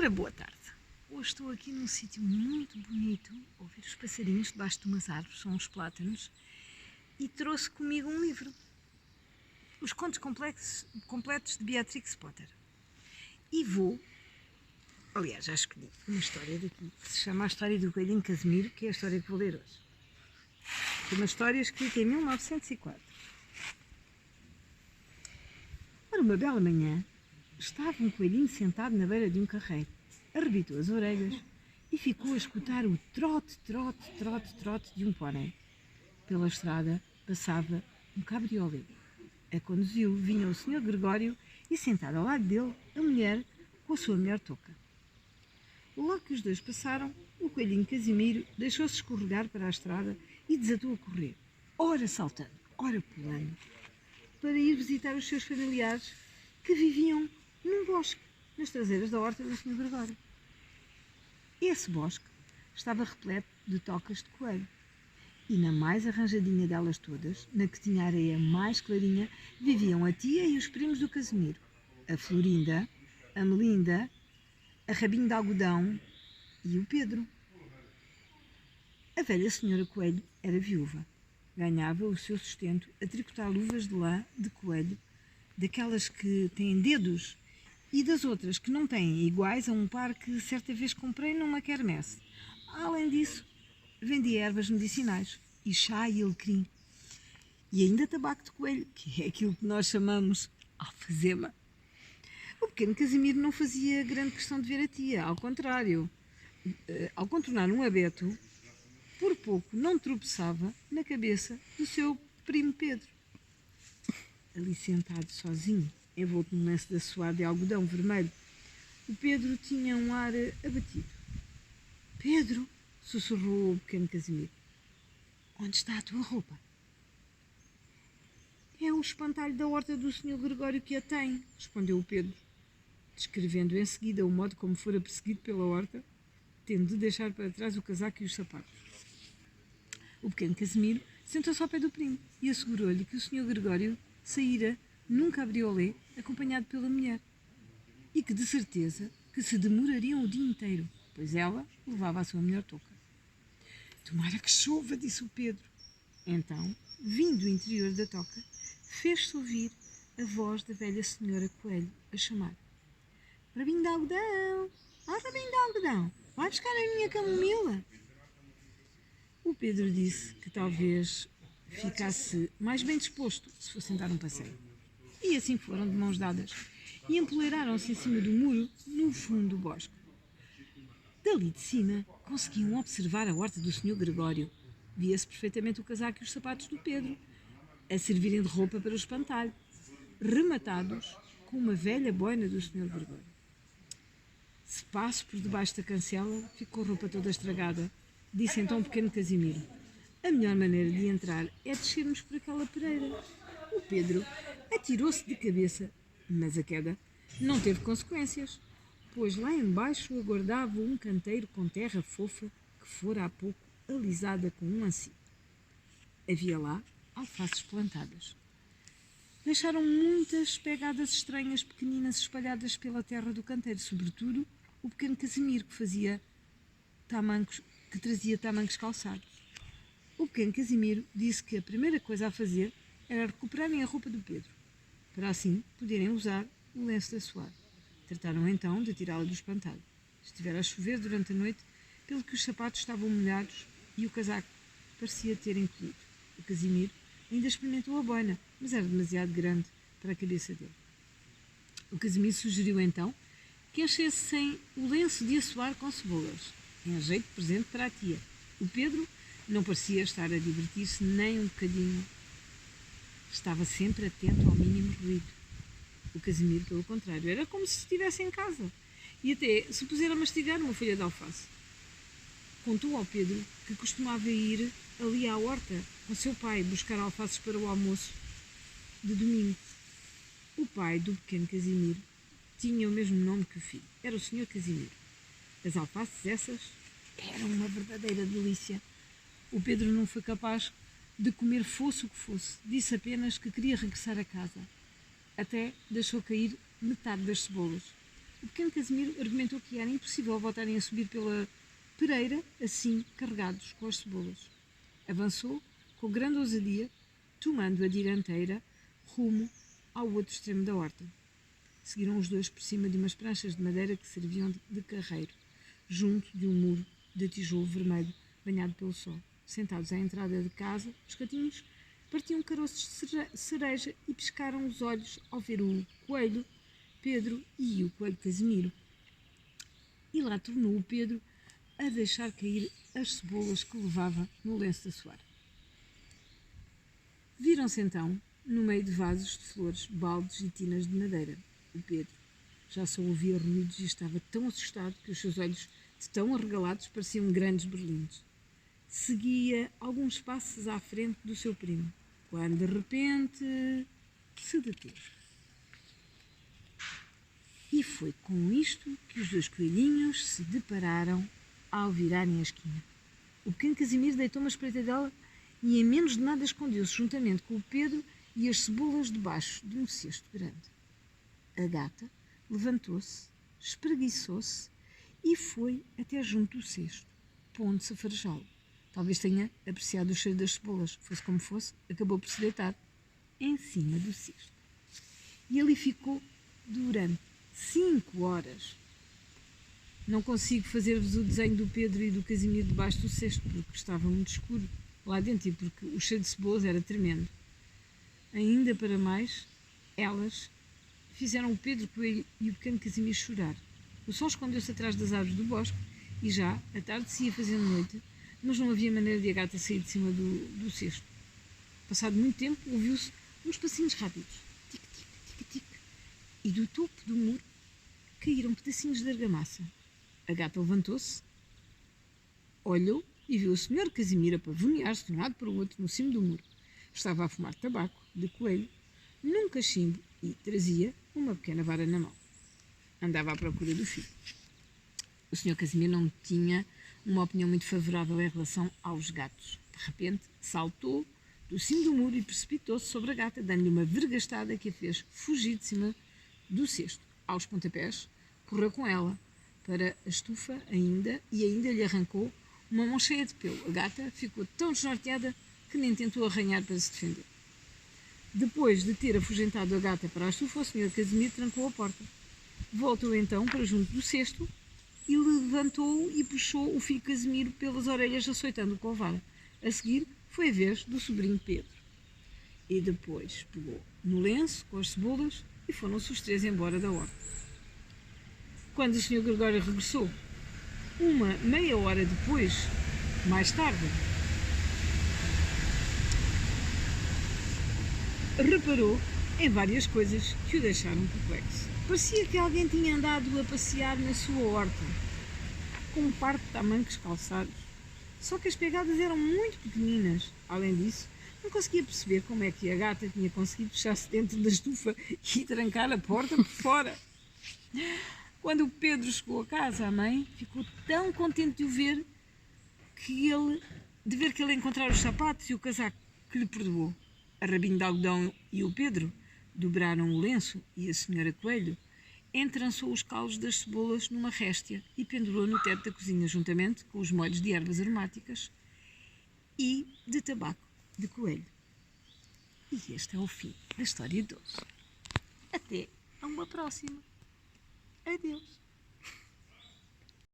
Ora, boa tarde. Hoje estou aqui num sítio muito bonito, a ouvir os passarinhos debaixo de umas árvores, são uns plátanos, e trouxe comigo um livro, Os Contos Completos de Beatrix Potter. E aliás, já escolhi uma história daqui, que se chama A História do Coelhinho Casimiro, que é a história que vou ler hoje. É uma história escrita em 1904. Ora, uma bela manhã, estava um coelhinho sentado na beira de um carreiro, arrebitou as orelhas e ficou a escutar o trote, trote, trote, trote de um pônei. Pela estrada passava um cabriolé. A conduzi-lo vinha o Sr. Gregório e, sentado ao lado dele, a mulher com a sua melhor touca. Logo que os dois passaram, o coelhinho Casimiro deixou-se escorregar para a estrada e desatou a correr, ora saltando, ora pulando, para ir visitar os seus familiares que viviam num bosque, nas traseiras da horta do Sr. Gregório. Esse bosque estava repleto de tocas de coelho, e na mais arranjadinha delas todas, na que tinha a areia mais clarinha, viviam a tia e os primos do Casimiro, a Florinda, a Melinda, a Rabinho de Algodão e o Pedro. A velha senhora Coelho era viúva. Ganhava o seu sustento a tricotar luvas de lã de coelho, daquelas que têm dedos, e das outras que não têm, iguais a um par que certa vez comprei numa quermesse. Além disso, vendia ervas medicinais, e chá e alecrim. E ainda tabaco de coelho, que é aquilo que nós chamamos alfazema. O pequeno Casimiro não fazia grande questão de ver a tia, ao contrário. Ao contornar um abeto, por pouco não tropeçava na cabeça do seu primo Pedro. Ali sentado sozinho, envolto num lenço de assoar de algodão vermelho, o Pedro tinha um ar abatido. Pedro, sussurrou o pequeno Casimiro, onde está a tua roupa? É o espantalho da horta do Sr. Gregório que a tem, respondeu o Pedro, descrevendo em seguida o modo como fora perseguido pela horta, tendo de deixar para trás o casaco e os sapatos. O pequeno Casimiro sentou-se ao pé do primo e assegurou-lhe que o Sr. Gregório saíra num cabriolé acompanhado pela mulher e que de certeza que se demorariam o dia inteiro, pois ela levava a sua melhor touca. Tomara que chova, disse o Pedro. Então, vindo do interior da toca, fez-se ouvir a voz da velha senhora Coelho a chamar. Rabinho de algodão! Rabinho de algodão! Vai buscar a minha camomila! O Pedro disse que talvez ficasse mais bem disposto se fossem dar um passeio. E assim foram de mãos dadas e empoleiraram-se em cima do muro no fundo do bosque. Dali de cima conseguiam observar a horta do Sr. Gregório. Via-se perfeitamente o casaco e os sapatos do Pedro, a servirem de roupa para o espantalho, rematados com uma velha boina do Sr. Gregório. Se passo por debaixo da cancela, ficou a roupa toda estragada, disse então o pequeno Casimiro. A melhor maneira de entrar é descermos por aquela pereira. O Pedro atirou-se de cabeça, mas a queda não teve consequências, pois lá embaixo aguardava um canteiro com terra fofa que fora há pouco alisada com um ancio. Havia lá alfaces plantadas. Deixaram muitas pegadas estranhas pequeninas espalhadas pela terra do canteiro, sobretudo o pequeno Casimiro que trazia tamancos calçados. O pequeno Casimiro disse que a primeira coisa a fazer era recuperarem a roupa do Pedro, para assim poderem usar o lenço de assoar. Trataram então de tirá-la do espantalho. Estivera a chover durante a noite, pelo que os sapatos estavam molhados e o casaco parecia ter encolhido. O Casimiro ainda experimentou a boina, mas era demasiado grande para a cabeça dele. O Casimiro sugeriu então que enchessem o lenço de assoar com cebolas, em jeito de presente para a tia. O Pedro não parecia estar a divertir-se nem um bocadinho. Estava sempre atento ao mínimo ruído. O Casimiro, pelo contrário, era como se estivesse em casa e até se pusera a mastigar uma folha de alface. Contou ao Pedro que costumava ir ali à horta com seu pai buscar alfaces para o almoço de domingo. O pai do pequeno Casimiro tinha o mesmo nome que o filho. Era o Sr. Casimiro. As alfaces essas eram uma verdadeira delícia. O Pedro não foi capaz de comer fosse o que fosse. Disse apenas que queria regressar a casa. Até deixou cair metade das cebolas. O pequeno Casimiro argumentou que era impossível voltarem a subir pela pereira assim carregados com as cebolas. Avançou com grande ousadia, tomando a dianteira rumo ao outro extremo da horta. Seguiram os dois por cima de umas pranchas de madeira que serviam de carreiro, junto de um muro de tijolo vermelho banhado pelo sol. Sentados à entrada de casa, os gatinhos partiam caroços de cereja e piscaram os olhos ao ver o coelho Pedro e o coelho Casimiro. E lá tornou o Pedro a deixar cair as cebolas que levava no lenço da soar. Viram-se então no meio de vasos de flores, baldes e tinas de madeira. O Pedro já só ouvia ruídos e estava tão assustado que os seus olhos, de tão arregalados, pareciam grandes berlindes. Seguia alguns passos à frente do seu primo, quando de repente se deteve. E foi com isto que os dois coelhinhos se depararam ao virarem a esquina. O pequeno Casimiro deitou uma espreitadela e em menos de nada escondeu-se juntamente com o Pedro e as cebolas debaixo de um cesto grande. A gata levantou-se, espreguiçou-se e foi até junto do cesto, pondo-se a farejá-lo. Talvez tenha apreciado o cheiro das cebolas. Fosse como fosse, acabou por se deitar em cima do cesto. E ali ficou durante 5 horas. Não consigo fazer-vos o desenho do Pedro e do Casimiro debaixo do cesto, porque estava muito escuro lá dentro e porque o cheiro de cebolas era tremendo. Ainda para mais, elas fizeram o Pedro Coelho e o pequeno Casimiro chorar. O sol escondeu-se atrás das árvores do bosque e já a tarde se ia fazendo noite, mas não havia maneira de a gata sair de cima do cesto. Passado muito tempo, ouviu-se uns passinhos rápidos, tic-tic, tic-tic, e do topo do muro caíram pedacinhos de argamassa. A gata levantou-se, olhou e viu o senhor Casimiro a pavonear-se de um lado para o outro no cimo do muro. Estava a fumar tabaco de coelho num cachimbo e trazia uma pequena vara na mão. Andava à procura do filho. O senhor Casimiro não tinha uma opinião muito favorável em relação aos gatos. De repente, saltou do cimo do muro e precipitou-se sobre a gata, dando-lhe uma vergastada que a fez fugir de cima do cesto. Aos pontapés, correu com ela para a estufa e ainda lhe arrancou uma mão cheia de pelo. A gata ficou tão desnorteada que nem tentou arranhar para se defender. Depois de ter afugentado a gata para a estufa, o senhor Casimiro trancou a porta. Voltou então para junto do cesto e levantou e puxou o filho Casimiro pelas orelhas, açoitando-o com a vara. A seguir foi a vez do sobrinho Pedro. E depois pegou no lenço com as cebolas e foram-se os três embora da horta. Quando o senhor Gregório regressou, uma meia hora depois, mais tarde, reparou em várias coisas que o deixaram perplexo. Parecia que alguém tinha andado a passear na sua horta, com um par de tamancos calçados. Só que as pegadas eram muito pequeninas. Além disso, não conseguia perceber como é que a gata tinha conseguido fechar-se dentro da estufa e trancar a porta por fora. Quando o Pedro chegou a casa, a mãe ficou tão contente de o ver de ver que ele encontrara os sapatos e o casaco, que lhe perdoou. A Rabinho de Algodão e o Pedro dobraram o lenço e a senhora Coelho entrançou os calos das cebolas numa réstia e pendurou no teto da cozinha, juntamente com os molhos de ervas aromáticas e de tabaco de coelho. E este é o fim da história de hoje. Até a uma próxima. Adeus.